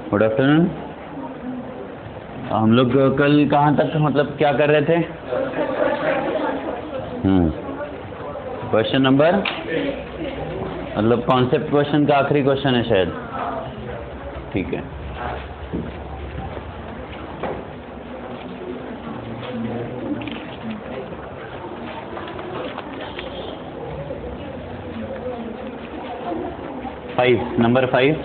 Good afternoon. हम लोग कल कहाँ तक मतलब क्या कर रहे थे? क्वेश्चन नंबर मतलब कॉन्सेप्ट क्वेश्चन का आखिरी क्वेश्चन है शायद। ठीक है, number 5।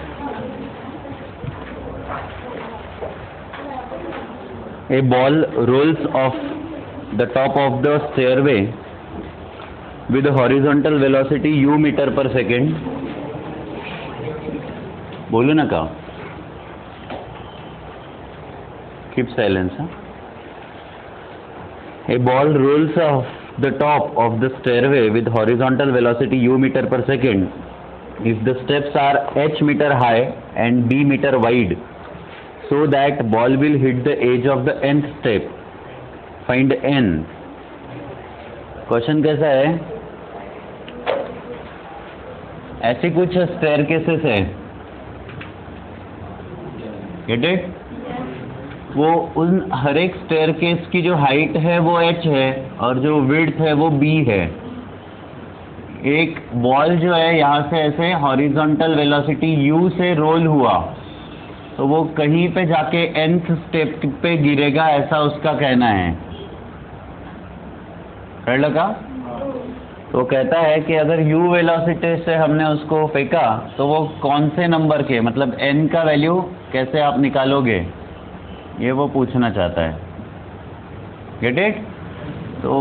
A ball rolls off the top of the stairway with a horizontal velocity u meter per second. बोलो ना का keep silence. A ball rolls off the top of the stairway with horizontal velocity u meter per second. If the steps are h meter high and b meter wide, so that ball will hit the edge of the nth step. Find n. Question कैसा है? ऐसी कुछ staircases है, get it? वो उन हर एक staircase की जो हाइट है वो h है और जो विड्थ है वो b है। एक बॉल जो है यहाँ से ऐसे हॉरिजॉन्टल वेलोसिटी u से रोल हुआ तो वो कहीं पे जाके nth स्टेप पे गिरेगा, ऐसा उसका कहना है। कर लगा? तो कहता है कि अगर u वेलोसिटी से हमने उसको फेंका तो वो कौन से नंबर के मतलब n का वैल्यू कैसे आप निकालोगे, ये वो पूछना चाहता है। Get it? तो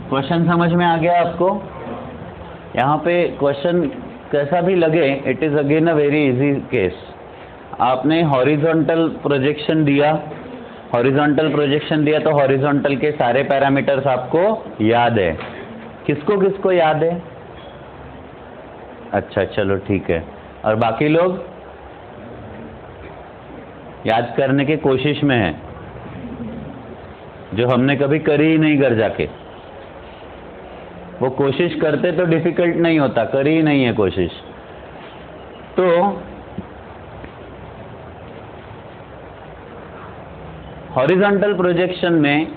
क्वेश्चन समझ में आ गया आपको? यहाँ पे क्वेश्चन कैसा भी लगे, it is again a very easy case. आपने हॉरिजॉन्टल प्रोजेक्शन दिया, तो हॉरिजॉन्टल के सारे पैरामीटर्स आपको याद है। किसको किसको याद है? अच्छा चलो ठीक है। और बाकी लोग याद करने की कोशिश में है, जो हमने कभी करी ही नहीं घर जाके। वो कोशिश करते तो डिफिकल्ट नहीं होता, करी ही नहीं है कोशिश। तो हॉरिजॉन्टल प्रोजेक्शन में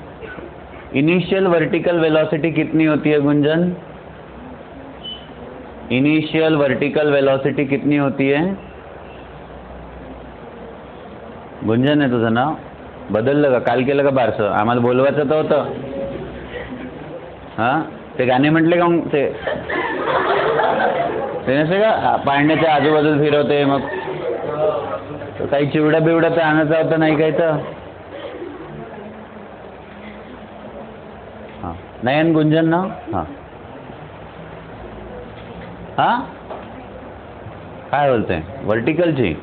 इनिशियल वर्टिकल वेलोसिटी कितनी होती है गुंजन? इनिशियल वर्टिकल वेलोसिटी कितनी होती है? गुंजन आहे तुझं नाव? बदललं का? काल केलं का बारसं? आम्हाला बोलवायचं तर होतं। हां, ते गाणे म्हटले का मग? ते नसते का पाळण्याच्या आजूबाजूला फिरवते, मग काही चिवडा बिवडा तर आणायचा होता नाही काही तर? हां, नयन गुंजन ना? हां हां, काय बोलते? वर्टिकलची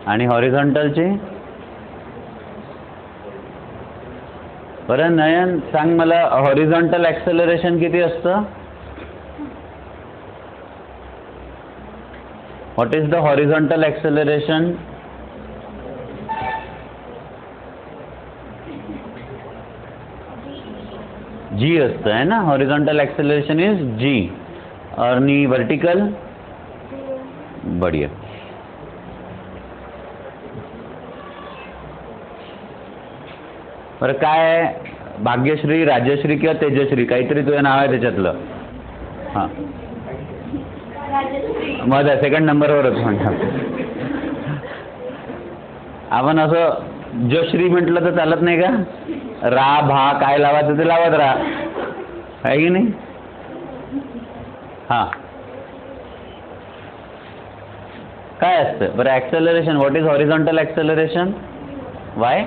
आणि हॉरिझॉन्टलची? बरं नयन सांग मला, हॉरिझॉन्टल ॲक्सेलरेशन किती असतं? What is the horizontal acceleration? G असतं है ना? Horizontal acceleration is g. आणि वर्टिकल? बढ़िया। बरं काय आहे? भाग्यश्री, राजश्री किंवा तेजश्री, काहीतरी तुझं नाव आहे त्याच्यातलं? हां, मग सेकंड नंबरवरच म्हणतात आपण। असं जश्री म्हटलं तर चालत नाही का? रा भा काय लावायचं ते लावत राहा, आहे की नाही? हां, काय असतं बरं acceleration? What is horizontal acceleration? Why?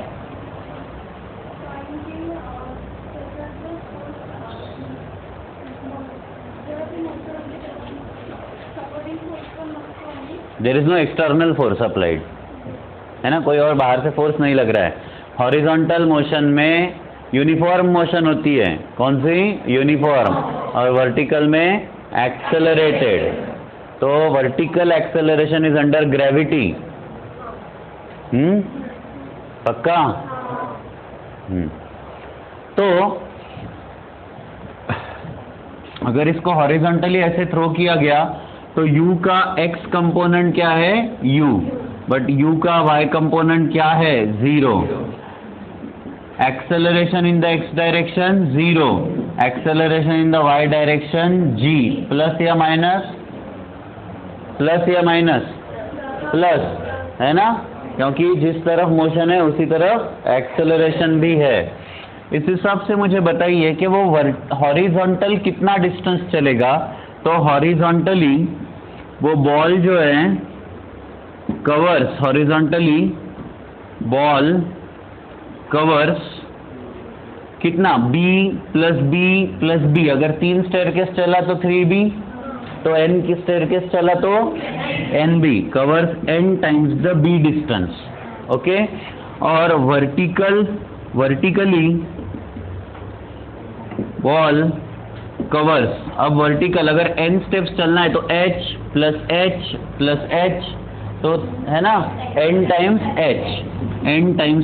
There is no external force applied, है ना? कोई और बाहर से फोर्स नहीं लग रहा है। हॉरिजॉन्टल मोशन में यूनिफॉर्म मोशन होती है। कौन सी? यूनिफॉर्म। और वर्टिकल में एक्सेलरेटेड। तो vertical acceleration is under gravity. पक्का? तो अगर इसको हॉरिजॉन्टली ऐसे थ्रो किया गया तो u का x कंपोनेंट क्या है u, बट u का y कंपोनेंट क्या है 0। Acceleration in the x direction 0, acceleration in the y direction g, plus या माइनस, प्लस या माइनस, प्लस है ना, क्योंकि जिस तरफ मोशन है उसी तरफ एक्सेलरेशन भी है। इस हिसाब से मुझे बताइए कि वो हॉरिजॉन्टल कितना डिस्टेंस चलेगा। तो हॉरिजॉन्टली वो बॉल जो है कवर्स, हॉरिजॉन्टली बॉल कवर्स कितना b plus b plus b, अगर 3 स्टेयरकेस चला तो 3b, तो n की स्टेयरकेस चला तो nb, covers n times the b distance. Okay, और वर्टिकली बॉल कवर्स, अब वर्टिकल अगर n स्टेप्स चलना है तो h plus h plus h, तो है ना n टाइम्स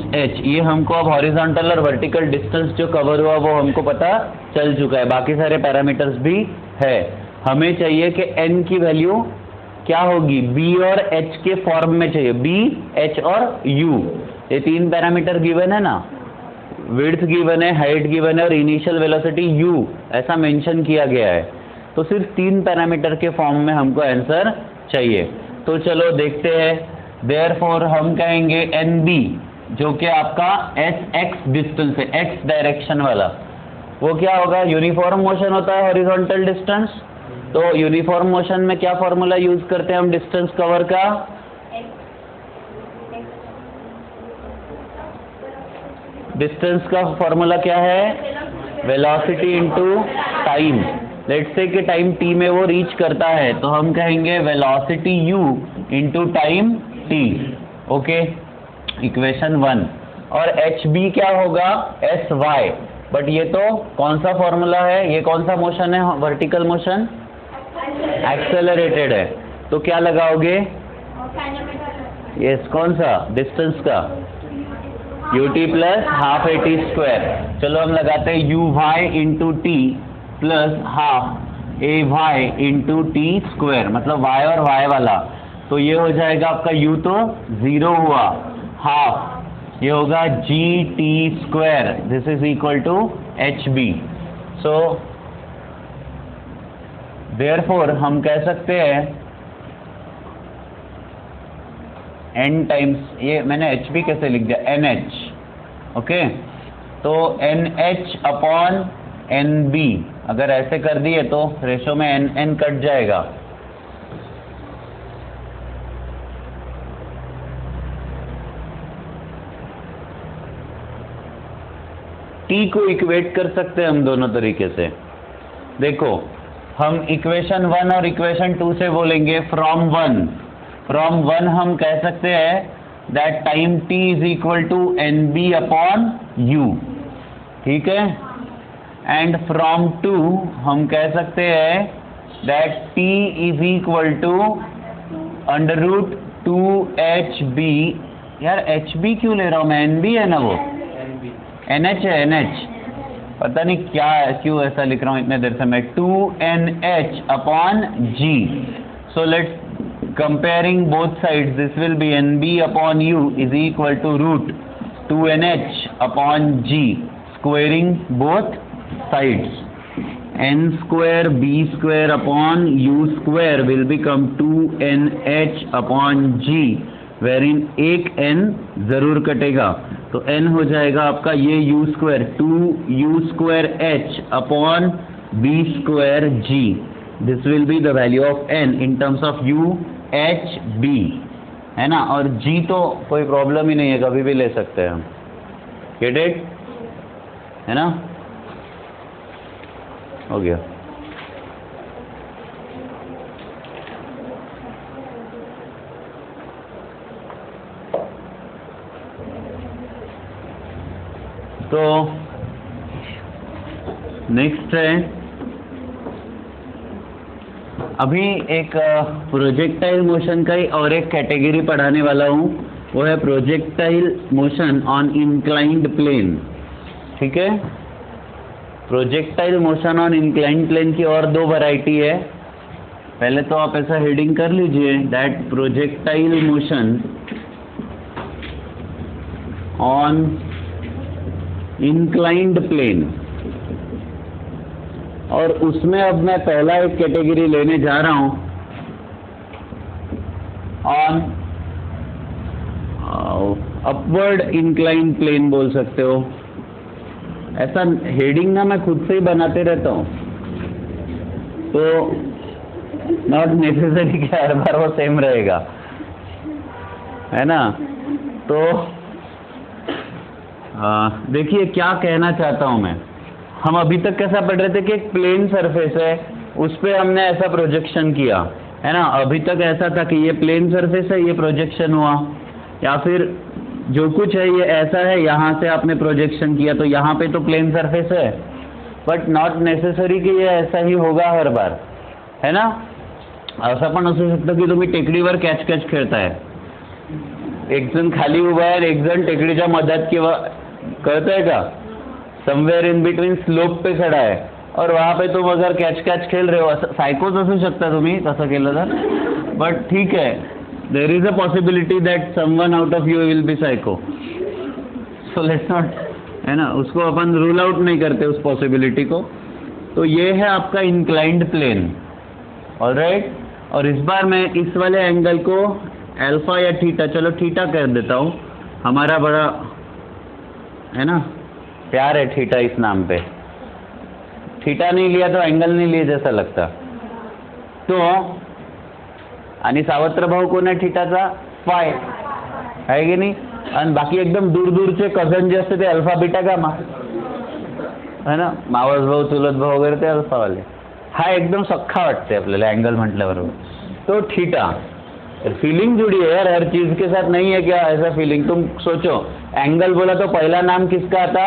h, ये हमको अब हॉरिजॉन्टल और वर्टिकल डिस्टेंस जो कवर हुआ वो हमको पता चल चुका है, बाकी सारे पैरामीटर्स भी है। हमें चाहिए कि n की वैल्यू क्या होगी, b और h के फॉर्म में चाहिए, b, h और u, ये 3 पैरामीटर गिवन है ना, विड्थ गिवन है, हाइट गिवन है और इनिशियल वेलोसिटी u ऐसा मेंशन किया गया है। तो सिर्फ 3 पैरामीटर के फॉर्म में हमको आंसर चाहिए। तो चलो देखते हैं। देयरफॉर हम कहेंगे nb जो कि आपका sx डिस्टेंस है, x डायरेक्शन वाला, वो क्या होगा, यूनिफॉर्म मोशन होता है हॉरिजॉन्टल डिस्टेंस। तो यूनिफॉर्म मोशन में क्या फॉर्मूला यूज करते हैं हम डिस्टेंस कवर का, डिस्टेंस का फॉर्मूला क्या है, velocity into time. Let's say कि टाइम t में वो रीच करता है तो हम कहेंगे velocity u into time t। Okay, equation 1। और hb क्या होगा, sy, बट ये तो कौन सा फॉर्मूला है, ये कौन सा मोशन है, वर्टिकल मोशन, एक्सेलरेटेड है, तो क्या लगाओगे, यस कौन सा, डिस्टेंस का ut plus half at square. चलो हम लगाते हैं uy into t plus half ay into t square, मतलब y और y वाला, तो ये हो जाएगा आपका u तो 0 हुआ, हाफ ये होगा gt square, this is equal to hb। So therefore हम कह सकते हैं n टाइम्स, ये मैंने hb कैसे लिख दिया, nh। ओके, तो nh अपॉन nb, अगर ऐसे कर दिए तो रेशो में n कट जाएगा। t को इक्वेट कर सकते हैं हम दोनों तरीके से। देखो, हम इक्वेशन 1 और इक्वेशन 2 से बोलेंगे फ्रॉम 1 हम कह सकते हैं that time t is equal to nb upon u, ठीक है, एंड फ्रॉम 2 हम कह सकते हैं that t is equal to under root 2hb। यार hb क्यों ले रहा हूं मैं, nb है ना, वो nh है, nh, पता नहीं क्या क्यों ऐसा लिख रहा हूं इतने देर से मैं, 2nh upon g। So let's comparing both sides, this will be nb upon u is equal to root 2nh upon g, squaring both sides, n square b square upon u square will become 2nh upon g, wherein एक n जरूर कटेगा, तो n हो जाएगा आपका ये u square 2u square h upon b square g। This will be the value of n in terms of u h b, है ना, और g तो कोई प्रॉब्लम ही नहीं है, कभी भी ले सकते हैं हम, गेट इट, है ना, हो गया। तो नेक्स्ट है, अभी एक प्रोजेक्टाइल मोशन का ही और एक कैटेगरी पढ़ाने वाला हूँ, वो है projectile motion on inclined plane. ठीक है, projectile motion on inclined plane की और 2 वैरायटी है, पहले तो आप ऐसा हेडिंग कर लीजिए, that projectile motion on inclined plane. और उसमें अब मैं पहला एक कैटेगरी लेने जा रहा हूं, ऑन अपवर्ड इंक्लाइंड प्लेन बोल सकते हो। ऐसा हेडिंग ना मैं खुद से ही बनाते रहता हूं, तो नॉट नेसेसरी कि हर बार वो सेम रहेगा, है ना। तो देखिए क्या कहना चाहता हूं मैं। हम अभी तक कैसा पढ़ रहे थे कि एक प्लेन सरफेस है, उस पर हमने ऐसा प्रोजेक्शन किया, है ना। अभी तक ऐसा था कि ये प्लेन सरफेस है, ये प्रोजेक्शन हुआ, या फिर जो कुछ है ये ऐसा है, यहाँ से आपने प्रोजेक्शन किया तो यहाँ पे तो प्लेन सरफेस है, बट नॉट नेसेसरी कि ये ऐसा ही होगा हर बार, है ना। असं पण असू शकतं की तुम्ही टेकडीवर कॅच कॅच खेळताय, एक जण खाली उभा आहे, एक जण टेकडीच्या मध्यात किंवा कळतंय का समवेयर इन बिटवीन स्लोप पे खड़ा है, और वहाँ पे तुम अगर कैच कैच खेल रहे हो, सायकोच असू शकता तुम्ही तसं केलं तर, बट ठीक है, there is a possibility that someone out of you will be psycho, so let's not, है ना, उसको अपन रूल आउट नहीं करते उस पॉसिबिलिटी को। तो ये है आपका इंक्लाइंड प्लेन, ऑलराइट। और इस बार मैं इस वाले एंगल को अल्फा या थीटा, चलो थीटा कर देता हूँ, हमारा बड़ा है ना प्यार है थीटा इस नाम पे। थीटा नहीं लिया तो एंगल नहीं लिए जैसा लगता। तो आणि सावत्र भाऊ कोण आहे थीटाचा? फाय, आहे की नाही। आणि बाकी एकदम दूर दूरचे कझन जे असते ते अल्फा बीटा गामा, है ना, मावस भाऊ चुलत भाऊ वगैरे ते अल्फावाले। हा एकदम सख्खा वाटते आपल्याला एंगल म्हटल्याबरोबर, तो थीटा। फीलिंग जुड़ी है यार, हर चीज के साथ नहीं है क्या ऐसा फीलिंग। तुम सोचो, एंगल बोला तो पहला नाम किसका आता,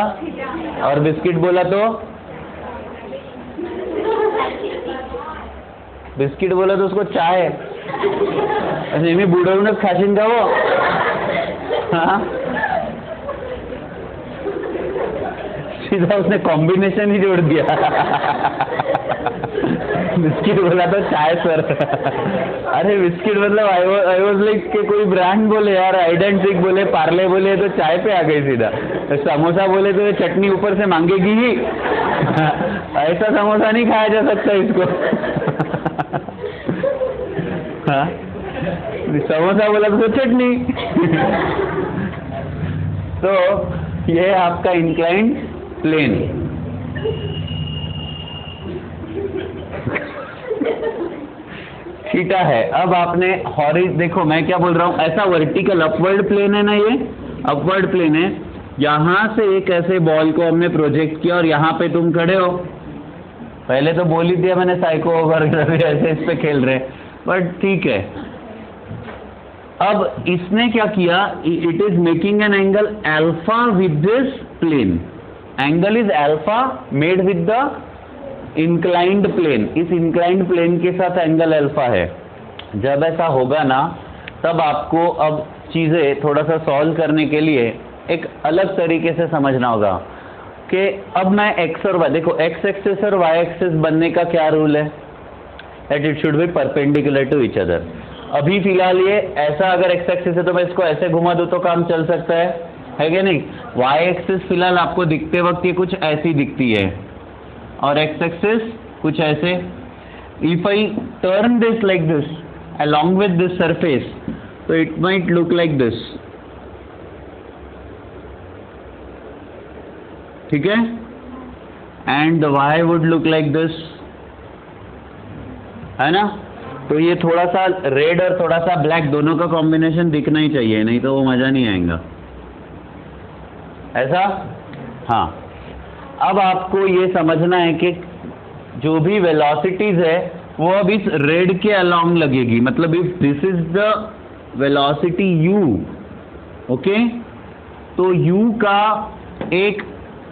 और बिस्किट बोला तो, बिस्किट बोला तो उसको चाय, नेहमी बुडवूनच खाशीन का वो, हाँ? सीधा उसने कॉम्बिनेशन ही जोड़ दिया। बिस्किट बोला तो चाय सर। अरे बिस्किट मतलब आई वाज लाइक कि कोई ब्रांड बोले यार, आइडेंटिक बोले, पार्ले बोले तो चाय पे आ गई सीधा। समोसा बोले तो चटनी ऊपर से मांगेगी ही। ऐसा समोसा नहीं खाया जा सकता इसको। हाँ? समोसा बोला तो चटनी। तो ये है आपका इंक्लाइंड प्लेन। थीटा है। अब आपने हॉरिज, देखो मैं क्या बोल रहा हूँ, ऐसा वर्टिकल अपवर्ड प्लेन है ना, ये अपवर्ड प्लेन है। यहाँ से एक ऐसे बॉल को हमने प्रोजेक्ट किया और यहाँ पे तुम खड़े हो। पहले तो बोल ही दिया मैंने साइको वगैरह ऐसे इस पे खेल रहे, बट ठीक है। अब इसने क्या किया, it is making an angle alpha with this plane. Angle is alpha made with the inclined plane. इस इंक्लाइंड प्लेन के साथ एंगल अल्फा है। जब ऐसा होगा ना, तब आपको अब चीजें थोड़ा सा सॉल्व करने के लिए एक अलग तरीके से समझना होगा कि अब मैं एक्स और वाई, देखो एक्स एक्सिस और वाई एक्सिस बनने का क्या रूल है, that it should be perpendicular to each other. अभी फिलहाल ये ऐसा, अगर एक्स एक्सिस है तो मैं इसको ऐसे घुमा दूं तो काम चल सकता है कि नहीं। वाई एक्सिस फिलहाल आपको दिखते वक्त ये कुछ ऐसी दिखती है, और एक्स एक्सिस कुछ ऐसे। If I turn this like this along with this surface, so it might look like this, ठीक है, and the y would look like this, है ना। तो ये थोड़ा सा रेड और थोड़ा सा ब्लैक दोनों का कॉम्बिनेशन दिखना ही चाहिए, नहीं तो वो मजा नहीं आएगा, ऐसा। हाँ, अब आपको ये समझना है कि जो भी वेलोसिटीज है वो अब इस रेड के अलोंग लगेगी। मतलब if this is the velocity u, okay, तो u का एक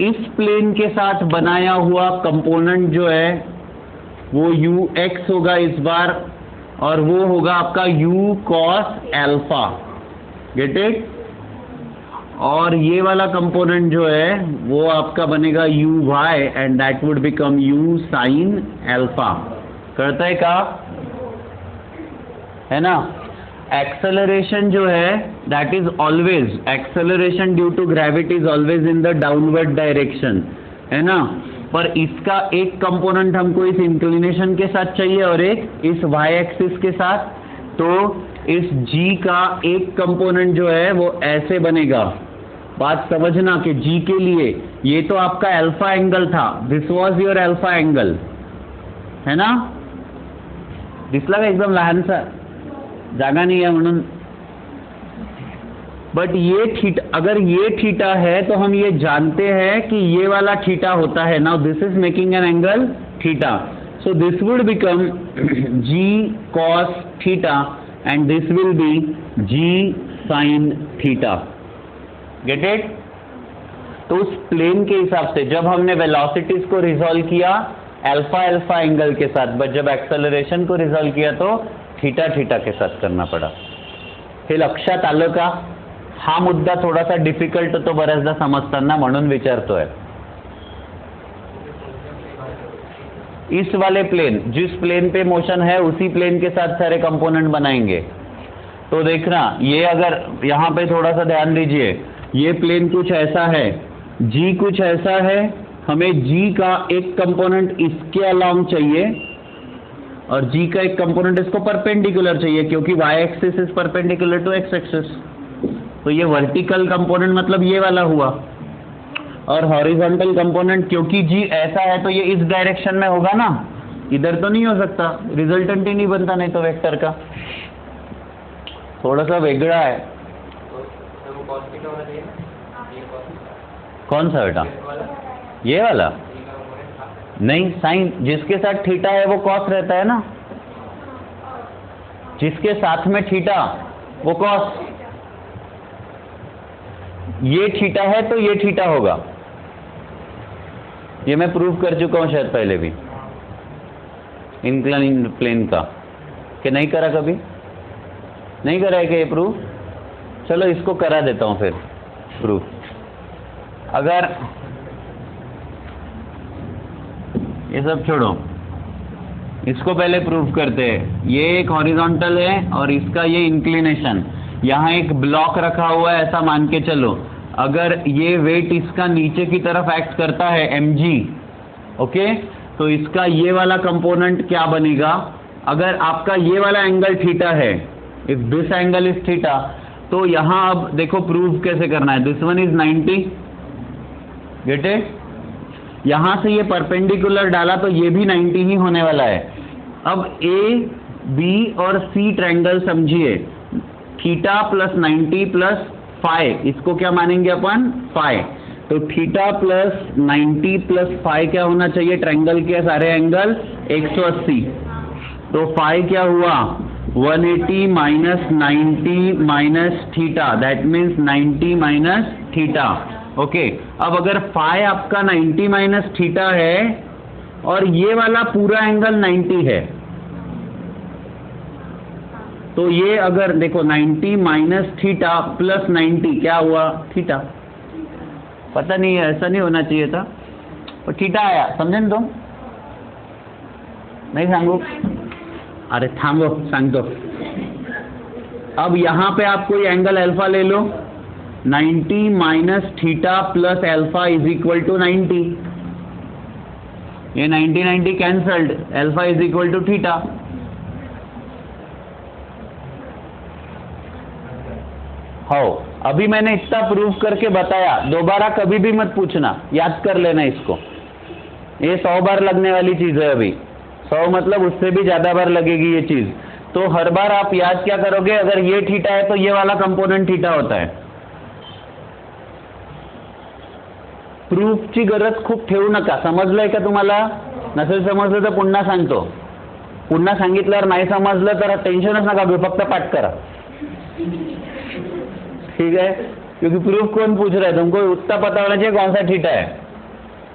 इस प्लेन के साथ बनाया हुआ कंपोनेंट जो है वो ux होगा इस बार, और वो होगा आपका u cos alpha, get it. और ये वाला कंपोनेंट जो है वो आपका बनेगा uy, and that would become u sin alpha. करता है का है ना। एक्सेलरेशन जो है that is always, acceleration due to gravity is always in the downward direction, है ना। पर इसका एक कंपोनेंट हमको इस इंक्लिनेशन के साथ चाहिए और एक इस वाई एक्सिस के साथ। तो इस g का एक कंपोनेंट जो है वो ऐसे बनेगा। बात समझना कि g के लिए ये तो आपका अल्फा एंगल था, this was your alpha angle, है ना। दिसला का एकदम लहानसा जागा नहीं है म्हणून। बट ये थीटा, अगर ये थीटा है तो हम ये जानते हैं कि ये वाला थीटा होता है। Now this is making an angle theta, so this would become g cos theta and this will be g sin theta. Get it. तो उस प्लेन के हिसाब से जब हमने वेलोसिटीज को रिजॉल्व किया अल्फा अल्फा एंगल के साथ, बट जब एक्सेलरेशन को रिजॉल्व किया तो थीटा थीटा के साथ करना पड़ा। हे लक्षात आलं का? हा मुद्दा थोडासा डिफिकल्ट होतो बऱ्याचदा समजताना, म्हणून विचारतोय। इस वाले प्लेन, जिस प्लेन पे मोशन है उसी प्लेन के साथ सारे कंपोनेंट बनाएंगे। तो देखना, ये अगर यहां पे थोड़ा सा ध्यान दीजिए, ये प्लेन कुछ ऐसा है, जी कुछ ऐसा है, हमें जी का एक कंपोनेंट इसके अलोंग चाहिए और जी का एक कंपोनेंट इसको परपेंडिकुलर चाहिए, क्योंकि y axis is perpendicular to x axis. तो ये वर्टिकल कंपोनेंट मतलब ये वाला हुआ, और हॉरिजॉन्टल कंपोनेंट क्योंकि जी ऐसा है तो ये इस डायरेक्शन में होगा ना, इधर तो नहीं हो सकता, रिजल्टेंट ही नहीं बनता नहीं तो वेक्टर का। थोड़ा सा वेगड़ा है। कौन सा बेटा? ये वाला नहीं, साइन जिसके साथ थीटा है वो कॉस रहता है ना, जिसके साथ में थीटा वो कॉस। ये थीटा है तो ये थीटा होगा। ये मैं प्रूव कर चुका हूं शायद पहले भी, इंक्लाइन प्लेन का, कि नहीं करा कभी? नहीं करा है कि ये प्रूव? चलो इसको करा देता हूं फिर प्रूव। अगर ये सब छोड़ो, इसको पहले प्रूव करते हैं। ये एक हॉरिजॉन्टल है और इसका ये इंक्लिनेशन, यहाँ एक ब्लॉक रखा हुआ है ऐसा मान के चलो। अगर ये वेट इसका नीचे की तरफ एक्ट करता है mg, ओके, तो इसका ये वाला कंपोनेंट क्या बनेगा? अगर आपका ये वाला एंगल थीटा है, if this angle is theta, तो यहां अब देखो प्रूव कैसे करना है। This one is 90, get it. यहां से ये परपेंडिकुलर डाला तो ये भी 90 ही होने वाला है। अब a b और c ट्रायंगल समझिए, थीटा प्लस 90 प्लस फाई, इसको क्या मानेंगे अपन? फाई। तो थीटा प्लस 90 प्लस फाई क्या होना चाहिए? ट्रायंगल के सारे एंगल 180। तो फाई क्या हुआ? 180 minus 90 minus theta, that means 90 minus theta. Okay, अब अगर फाई आपका 90 माइनस थीटा है और ये वाला पूरा एंगल 90 है, तो ये अगर देखो 90 माइनस थीटा प्लस 90 क्या हुआ? थीटा। पता नहीं है, ऐसा नहीं होना चाहिए था, पर थीटा आया, समझे ना तुम? नहीं सांगू? अरे थांबो, सांग दो। अब यहां पे आप कोई एंगल अल्फा ले लो, 90 minus theta plus alpha is equal to 90। ये 90 cancelled, alpha is equal to theta. हो, अभी मैंने इतना प्रूफ करके बताया, दोबारा कभी भी मत पूछना, याद कर लेना इसको। ये 100 बार लगने वाली चीज है, अभी 100 मतलब उससे भी ज्यादा बार लगेगी ये चीज। तो हर बार आप याद क्या करोगे? अगर ये थीटा है तो ये वाला कंपोनेंट थीटा होता है। प्रूफची गरज खूप ठेवू नका। समजलंय का तुम्हाला? नसेल समजलं तर पुन्हा सांगतो, पुन्हा सांगितल्यावर नाही समजलं तर टेन्शनच नका घेऊ, फक्त पाठ करा, ठीक है? क्योंकि प्रूफ कौन पूछ रहा है? तुमको उतना पता होना चाहिए कौन सा थीटा है,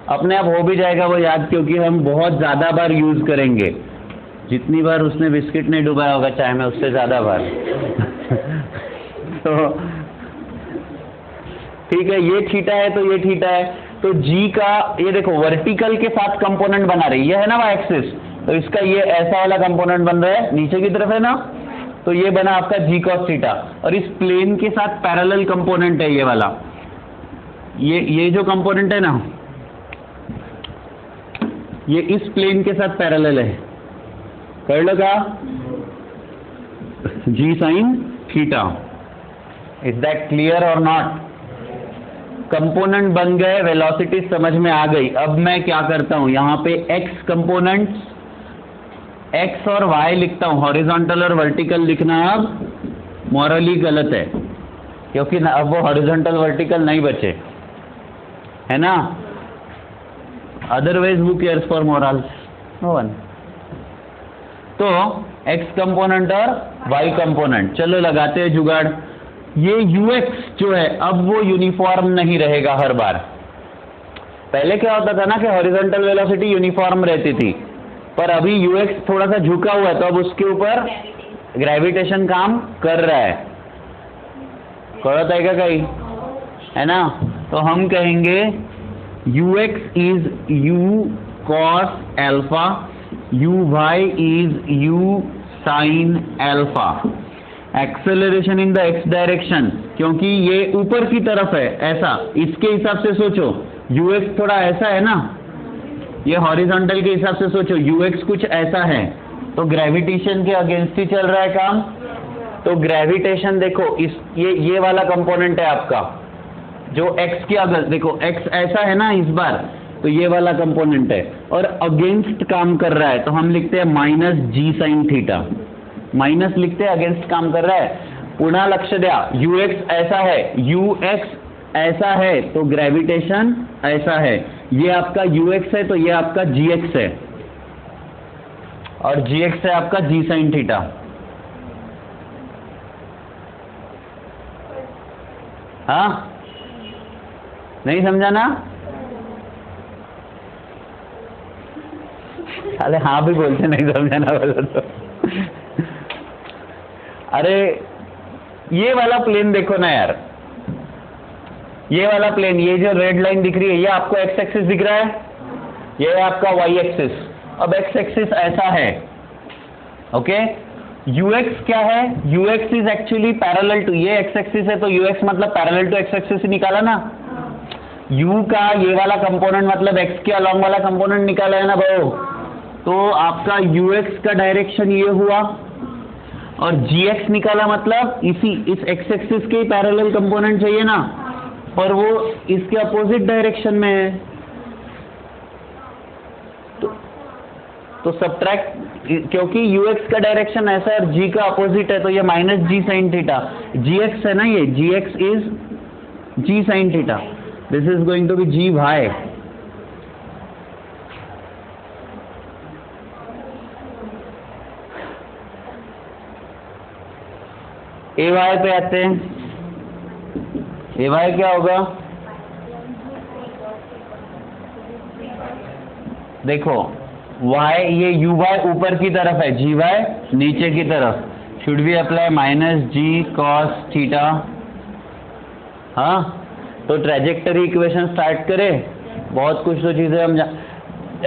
अपने आप हो भी जाएगा वो याद, क्योंकि हम बहुत ज्यादा बार यूज करेंगे। जितनी बार उसने बिस्किट नहीं डुबाया होगा चाय में, उससे ज्यादा बार। तो ठीक है, ये थीटा है तो ये थीटा है, तो जी का ये देखो वर्टिकल के साथ कंपोनेंट बना रही है ना वाई एक्सिस, तो इसका ये ऐसा वाला कंपोनेंट बन रहा है, नीचे की तरफ है ना, तो ये बना आपका जी कॉस थीटा, और इस प्लेन के साथ पैरेलल कंपोनेंट है ये वाला, ये जो कंपोनेंट है ना, ये इस प्लेन के साथ पैरेलल है, कर लो क्या, g sine theta. Is that clear or not? Component बन गए, वेलोसिटी समझ में आ गई। अब मैं क्या करता हूं, यहां पे एक्स कंपोनेंट्स, एक्स और वाई लिखता हूं, हॉरिजॉन्टल और वर्टिकल लिखना अब मॉरली गलत है, क्योंकि अब वो हॉरिजॉन्टल वर्टिकल नहीं बचे, है ना? Otherwise who cares for morals? No one. तो एक्स कंपोनेंट और वाई कंपोनेंट, चलो लगाते हैं जुगाड़। ये ux जो है अब वो यूनिफॉर्म नहीं रहेगा हर बार। पहले क्या होता था ना कि हॉरिजॉन्टल वेलोसिटी यूनिफॉर्म रहती थी, पर अभी ux थोड़ा सा झुका हुआ है, तो अब उसके ऊपर ग्रेविटेशन काम कर रहा है, कड़त है क्या कहीं, है ना? तो हम कहेंगे ux is u cos alpha, uy is u sin alpha. Acceleration in the x direction, क्योंकि ये ऊपर की तरफ है, ऐसा, इसके हिसाब से सोचो, ux थोड़ा ऐसा है ना, ये हॉरिजॉन्टल के हिसाब से सोचो, ux कुछ ऐसा है, तो ग्रेविटेशन के अगेंस्ट ही चल रहा है काम। तो ग्रेविटेशन देखो, इस ये वाला कंपोनेंट है आपका, जो x के अगेंस्ट, देखो x ऐसा है ना इस बार, तो ये वाला कंपोनेंट है और अगेंस्ट काम कर रहा है, तो हम लिखते हैं minus g sine theta. Minus लिखते हैं, अगेंस्ट काम कर रहा है। पुनः लक्ष्य दिया, ux ऐसा है, ux ऐसा है, तो ग्रेविटेशन ऐसा है, ये आपका ux है, तो ये आपका gx है, और gx है आपका g साइन थीटा। हाँ, नहीं समझा ना? अरे हाँ भी बोलते, नहीं समझा ना बोलो तो। अरे ये वाला प्लेन देखो ना यार, ये वाला प्लेन, ये जो रेड लाइन दिख रही है, ये आपको एक्स एक्सिस दिख रहा है, ये है आपका वाई एक्सिस। अब एक्स एक्सिस ऐसा है, ओके। ux क्या है? ux is actually parallel to, ये एक्स एक्सिस है, तो ux मतलब पैरेलल टू एक्स एक्सिस निकाला ना। u का ये वाला कंपोनेंट मतलब x के अलॉन्ग वाला कंपोनेंट निकाला है ना भाई, तो आपका ux का डायरेक्शन ये हुआ, और gx निकाला मतलब इस एक्स एक्सिस के पैरेलल कंपोनेंट चाहिए ना, और वो इसके अपोजिट डायरेक्शन में है, तो सब्ट्रैक्ट, क्योंकि ux का डायरेक्शन ऐसा है और g का अपोजिट है, तो ये minus g sine theta. gx है ना, ये gx is g sine theta, this is going to be g y. A y पे आते हैं। ए वाई क्या होगा? देखो y, ये u y ऊपर की तरफ है, g y नीचे की तरफ। Should we apply minus g cos theta? हाँ, तो ट्रेजेक्टरी इक्वेशन स्टार्ट करें। बहुत कुछ तो चीजें हम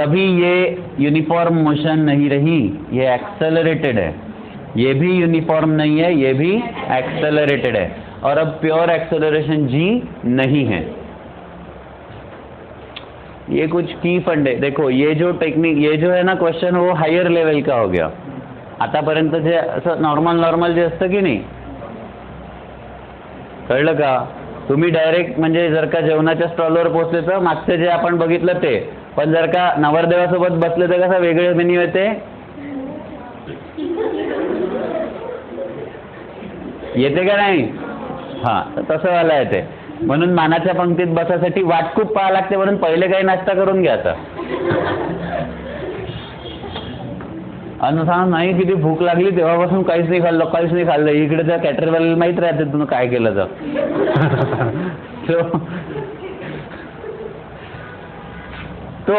अभी ये यूनिफॉर्म मोशन नहीं रही, ये एक्सेलरेटेड है। ये भी यूनिफॉर्म नहीं है, ये भी एक्सेलरेटेड है, और अब प्योर एक्सेलरेशन g नहीं है। ये कुछ की फंडे देखो, ये जो टेक्निक, ये जो है ना क्वेश्चन, वो हायर लेवल का हो गया। आतापर्यंत जे असं नॉर्मल जे असतं की नाही, कळलं का? तुम्ही डायरेक्ट म्हणजे जर का जेवणाच्या स्टॉलवर पोहोचले तर मागचे जे आपण बघितलं ते, पण जर का नवरदेवासोबत बसले तर कसा वेगळे मेन्यू येते, येते का नाही? हा, तसं वाला येते। म्हणून मानाच्या पंक्तीत बसासाठी वाट खूप पाहावं लागते, म्हणून पहिले काही नाश्ता करून घ्यायचा। आणि सांग नाही, किती भूक लागली तेव्हापासून काहीच नाही खाल्लं। इकडे त्या कॅटरवाल्याला माहित राहते तुम्ही काय केलं तर। तो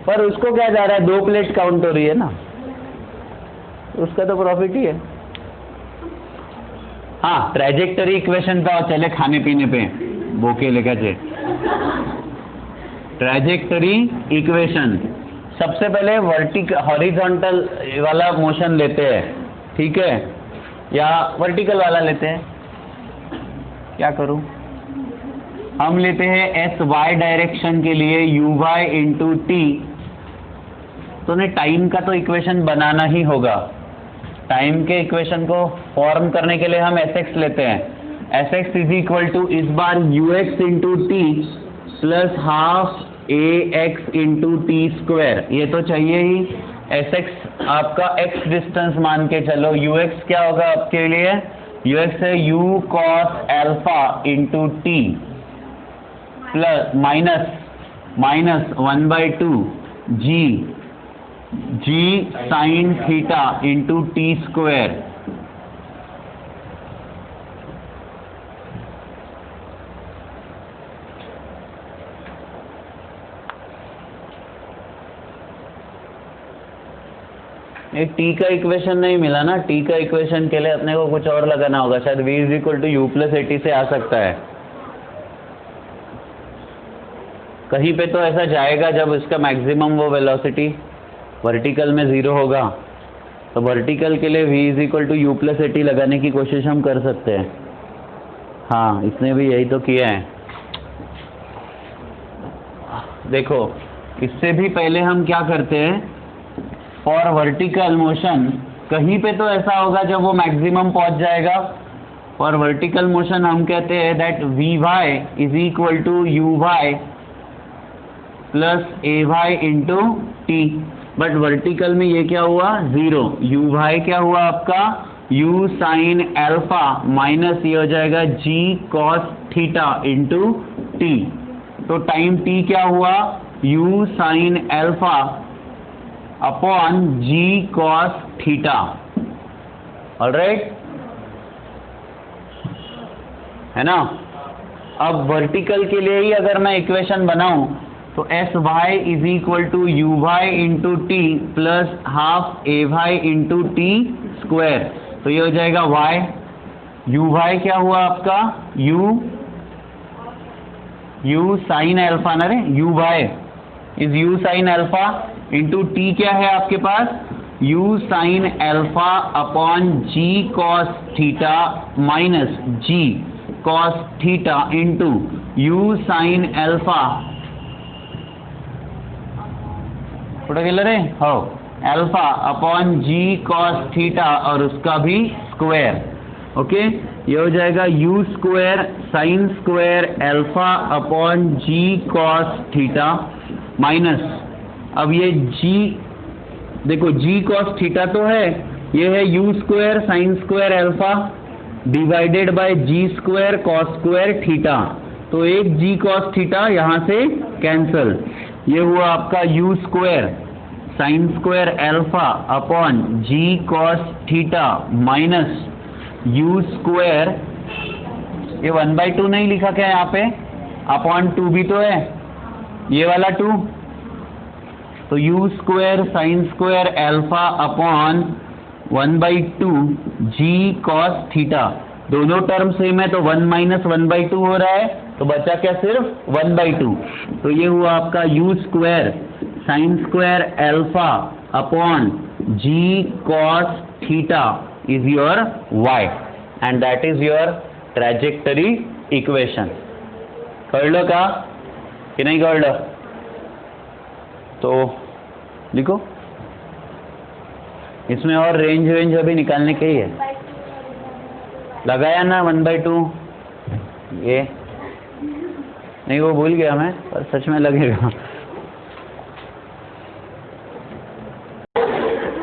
पर उसको क्या जा रहा है, 2 प्लेट काउंट हो रही है ना, उसका तो प्रॉफिट ही है। हाँ, ट्रेजेक्टरी इक्वेशन पे चले, खाने पीने पे बोके लेकर चे। ट्रेजेक्टरी इक्वेशन, सबसे पहले वर्टिकल हॉरिजॉन्टल वाला मोशन लेते हैं, ठीक है। या वर्टिकल वाला लेते हैं, क्या करूं, हम लेते हैं एस वाई डायरेक्शन के लिए यू वाई इंटू टी। तो ने टाइम का तो इक्वेशन बनाना ही होगा। टाइम के इक्वेशन को फॉर्म करने के लिए हम एस एक्स लेते हैं। S x is equal to इस बार u x into t plus half a x into t square, ये तो चाहिए ही। एस एक्स आपका एक्स डिस्टेंस मान के चलो, यू एक्स क्या होगा आपके लिए, यू एक्स है u cos alpha into t plus minus 1/2 g sine theta into t square. एक टी का इक्वेशन नहीं मिला ना, टी का इक्वेशन के लिए अपने को कुछ और लगाना होगा, शायद v is equal to u plus at से आ सकता है। कहीं पे तो ऐसा जाएगा जब इसका मैक्सिमम वो वेलोसिटी वर्टिकल में 0 होगा, तो वर्टिकल के लिए v is equal to u plus at लगाने की कोशिश हम कर सकते हैं। हाँ, इसने भी यही तो किया है। देखो, इससे भी पहले हम क्या करते हैं, फॉर वर्टिकल मोशन कहीं पे तो ऐसा होगा जब वो मैक्सिमम पहुंच जाएगा। फॉर वर्टिकल मोशन हम कहते हैं that v y is equal to u y plus a y into t. But vertical में ये क्या हुआ, 0। यू वाई क्या हुआ आपका, यू साइन एल्फा माइनस ये हो जाएगा g cos theta into t. तो टाइम टी क्या हुआ, u sine alpha upon g cos theta. Alright, है ना। अब वर्टिकल के लिए ही अगर मैं इक्वेशन बनाऊं तो s y is equal to u y into t plus half a y into t square. तो ये हो जाएगा वाई, यू वाई क्या हुआ आपका, यू साइन एल्फा ना रे, u y is u sine alpha into t क्या है आपके पास, u sine alpha upon g cos theta minus g cos theta into u sine alpha, कुठे गेलं रे, हो, alpha upon g cos theta और उसका भी स्क्वायर। ओके, ये हो जाएगा u square sine square alpha upon g cos theta minus, अब ये जी देखो जी कॉस थीटा तो है, ये है u square sine square alpha divided by g square cos square theta. तो एक जी कॉस थीटा यहां से कैंसल, ये हुआ आपका u square sine square alpha upon g cos theta minus u square, ये 1/2 नहीं लिखा क्या यहाँ पे, अपॉन 2 भी तो है, ये वाला 2, तो u square sine square alpha upon 1/2 g cos theta. दोनों टर्म सेम है तो 1 माइनस 1/2 हो रहा है, तो बचा क्या, सिर्फ 1/2। तो ये हुआ आपका u square sine square alpha upon g cos theta is your y and that is your trajectory equation. कळलं का कि नहीं कळलं, तो लिखो, इसमें और रेंज अभी निकालने के ही है। लगाया ना 1/2, ये नहीं वो भूल गया मैं, पर सच में लगेगा।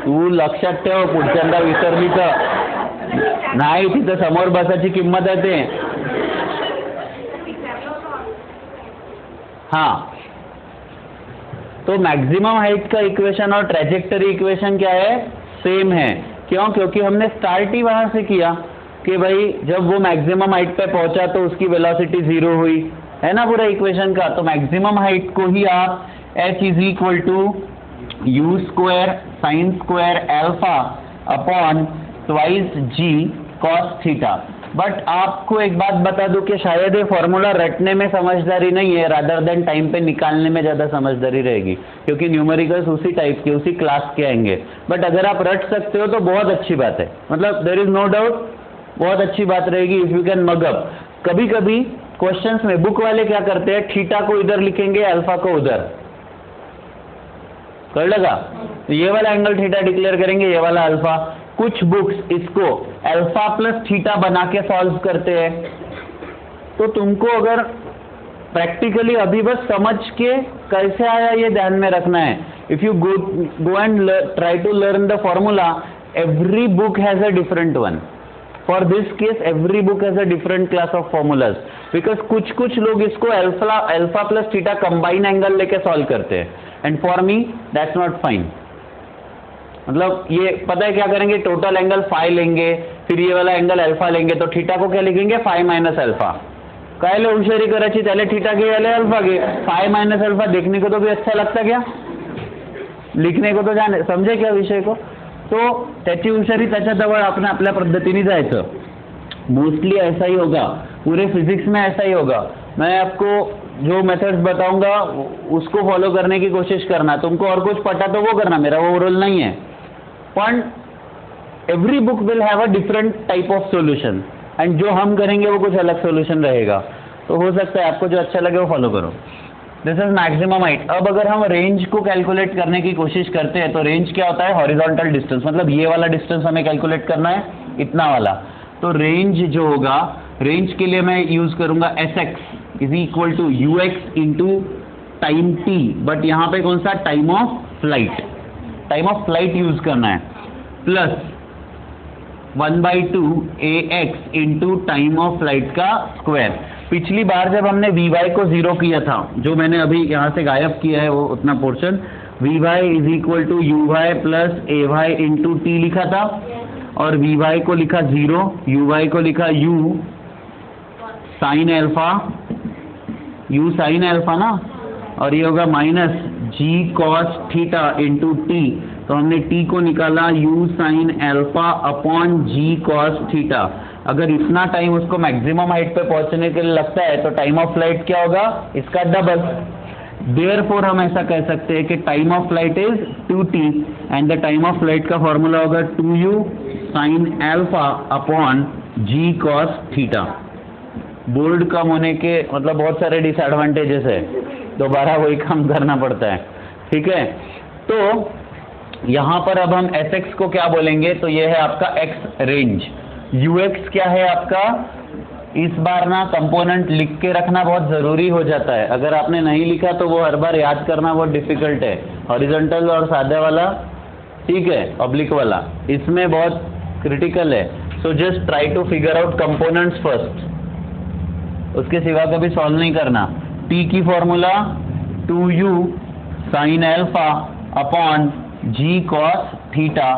तू लक्षात ठेव, पुढच्यांदा विसरली तर नाही, तिथं समोर बसायची किंमत आहे ते। हाँ, तो मैक्सिमम हाइट का इक्वेशन और ट्रैजेक्टरी इक्वेशन क्या है, सेम है। क्यों, क्योंकि हमने स्टार्ट ही वहां से किया कि भाई जब वो मैक्सिमम हाइट पे पहुंचा तो उसकी वेलोसिटी 0 हुई, है ना पूरा इक्वेशन का। तो मैक्सिमम हाइट को ही आप h is equal to u square sine square alpha upon twice g cos theta. But आपको एक बात बता दूं कि शायद ये फॉर्मूला रटने में समझदारी नहीं है, रादर देन टाइम पे निकालने में ज़्यादा समझदारी रहेगी, क्योंकि न्यूमेरिकल्स उसी टाइप के उसी क्लास के आएंगे। बट अगर आप रट सकते हो तो बहुत अच्छी बात है, मतलब देयर इज नो डाउट, बहुत अच्छी बात रहेगी if you can mug up. कभी कभी क्वेश्चंस में बुक वाले क्या करते हैं, थीटा को इधर लिखेंगे, अल्फा को उधर, कर लगा, तो ये वाला एंगल थीटा डिक्लेयर करेंगे, ये वाला अल्फा। कुछ बुक्स इसको अल्फा प्लस थीटा बना के सॉल्व करते हैं। तो तुमको अगर प्रैक्टिकली अभी बस समझ के कैसे आया ये ध्यान में रखना है। If you go and try to learn the formula, every book has a different one. For this case every book has a different class of formulas, because कुछ लोग इसको alpha plus theta combine angle लेके solve करते हैं, and for me that's not fine. मतलब ये पता है क्या करेंगे, टोटल एंगल फाइ लेंगे, फिर ये वाला एंगल अल्फा लेंगे, तो थीटा को क्या लिखेंगे, फाइ माइनस अल्फा। कायले हुशारी करायची, त्याला थीटा घे याले अल्फा घे, फाइ माइनस अल्फा देखने को तो भी अच्छा लगता क्या, लिखने को तो जाने, समझे क्या विषय को। तो त्याची हुशारी त्याच्याजवळ आपण आपल्या पद्धतीने जायचं। मोस्टली ऐसा ही होगा, पूरे फिजिक्स में ऐसा ही होगा। मैं आपको जो मेथड्स बताऊंगा उसको फॉलो करने की कोशिश करना, तुमको और कुछ पता तो वो करना, मेरा वो रोल नहीं है। पण every book will have a different type of solution, and जो हम करेंगे वो कुछ अलग सॉल्यूशन रहेगा। तो हो सकता है आपको जो अच्छा लगे वो फॉलो करो। This is maximum height. अब अगर हम रेंज को कैलकुलेट करने की कोशिश करते हैं तो रेंज क्या होता है, हॉरिजॉन्टल डिस्टेंस, मतलब ये वाला डिस्टेंस हमें कैलकुलेट करना है, इतना वाला। तो रेंज जो होगा, रेंज के लिए मैं यूज करूंगा Sx is equal to ux into time t, but यहाँ पे कौन सा, time of flight, time of flight use करना है, plus 1/2 ax into time of flight का स्क्वायर। पिछली बार जब हमने vy को 0 किया था, जो मैंने अभी यहाँ से गायब किया है वो उतना portion, vy is equal to uy plus ay into t लिखा था, और vy को लिखा 0, uy को लिखा u sine alpha, u sine alpha ना, और ये होगा minus g cos theta into t। तो हमने t को निकाला u sign alpha upon g cos theta. अगर इतना टाइम उसको मैक्सिमम हाइट पे पहुंचने के लिए लगता है तो टाइम ऑफ फ्लाइट क्या होगा, इसका डबल। देयरफॉर हम ऐसा कह सकते हैं कि time of flight is 2t, and the time of flight का फॉर्मूला होगा 2u sine alpha upon g cos theta. Bold कम होने के मतलब बहुत सारे डिसएडवांटेजेस है, दोबारा वही काम करना पड़ता है, ठीक है। तो यहाँ पर अब हम Sx को क्या बोलेंगे, तो ये है आपका x रेंज, Ux क्या है आपका। इस बार ना कंपोनेंट लिख के रखना बहुत ज़रूरी हो जाता है, अगर आपने नहीं लिखा तो वो हर बार याद करना बहुत डिफिकल्ट है। हॉरिजॉन्टल और सादा वाला ठीक है, ऑब्लिक वाला इसमें बहुत क्रिटिकल है। So just try to figure out components first, उसके सिवा कभी सॉल्व नहीं करना। t की formula 2u sine alpha upon g cos theta,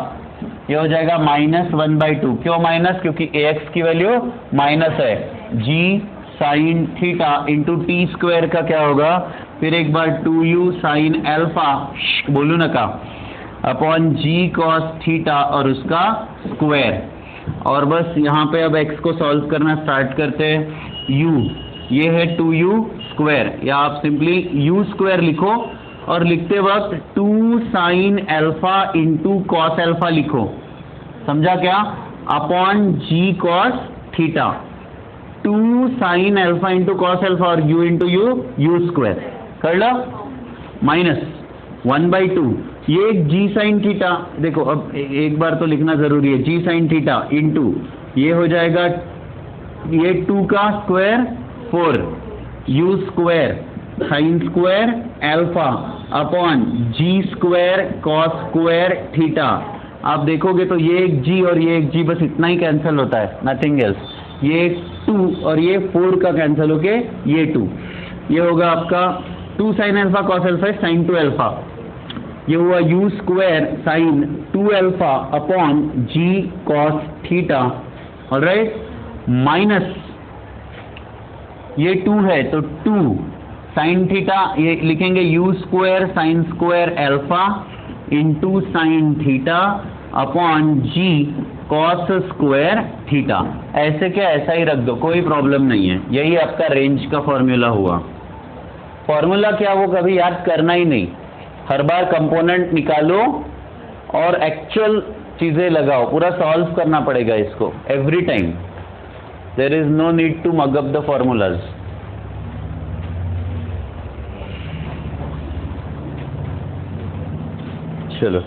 ये हो जाएगा -1/2। क्यों माइनस, क्योंकि ax की वैल्यू माइनस है। g sine theta into t square का क्या होगा, फिर एक बार 2u साइन अल्फा, बोलू ना का, अपॉन g कॉस थीटा और उसका स्क्वायर। और बस यहाँ पे अब x को सॉल्व करना स्टार्ट करते हैं। u ये है 2u स्क्वायर, या आप सिंपली u स्क्वायर लिखो, और लिखते वक्त 2 sine alpha into cos alpha लिखो, समझा क्या, upon g cos theta. 2 sine alpha into cos alpha और u इंटू u स्क्वायर कर लो, माइनस 1/2 ये g साइन थीटा। देखो अब एक बार तो लिखना जरूरी है, g साइन थीटा इंटू ये हो जाएगा ये 2 का square 4 u square sine square alpha upon g square cos square theta. आप देखोगे तो ये एक g और ये एक g, बस इतना ही कैंसिल होता है, नथिंग एल्स। ये 2 और ये 4 का कैंसिल होके ये 2, ये होगा आपका 2 sine alpha cos alpha sign 2 alpha, ये हुआ u square sign 2 alpha upon g cos theta, alright, minus ये 2 है तो 2 साइन थीटा, ये लिखेंगे u square sine square alpha into sine theta upon g cos square theta. ऐसे क्या ऐसा ही रख दो, कोई प्रॉब्लम नहीं है। यही आपका रेंज का फॉर्मूला हुआ। फॉर्मूला क्या वो कभी याद करना ही नहीं, हर बार कंपोनेंट निकालो और एक्चुअल चीजें लगाओ, पूरा सॉल्व करना पड़ेगा इसको every time. There is no need to mug up the formulas. चलो।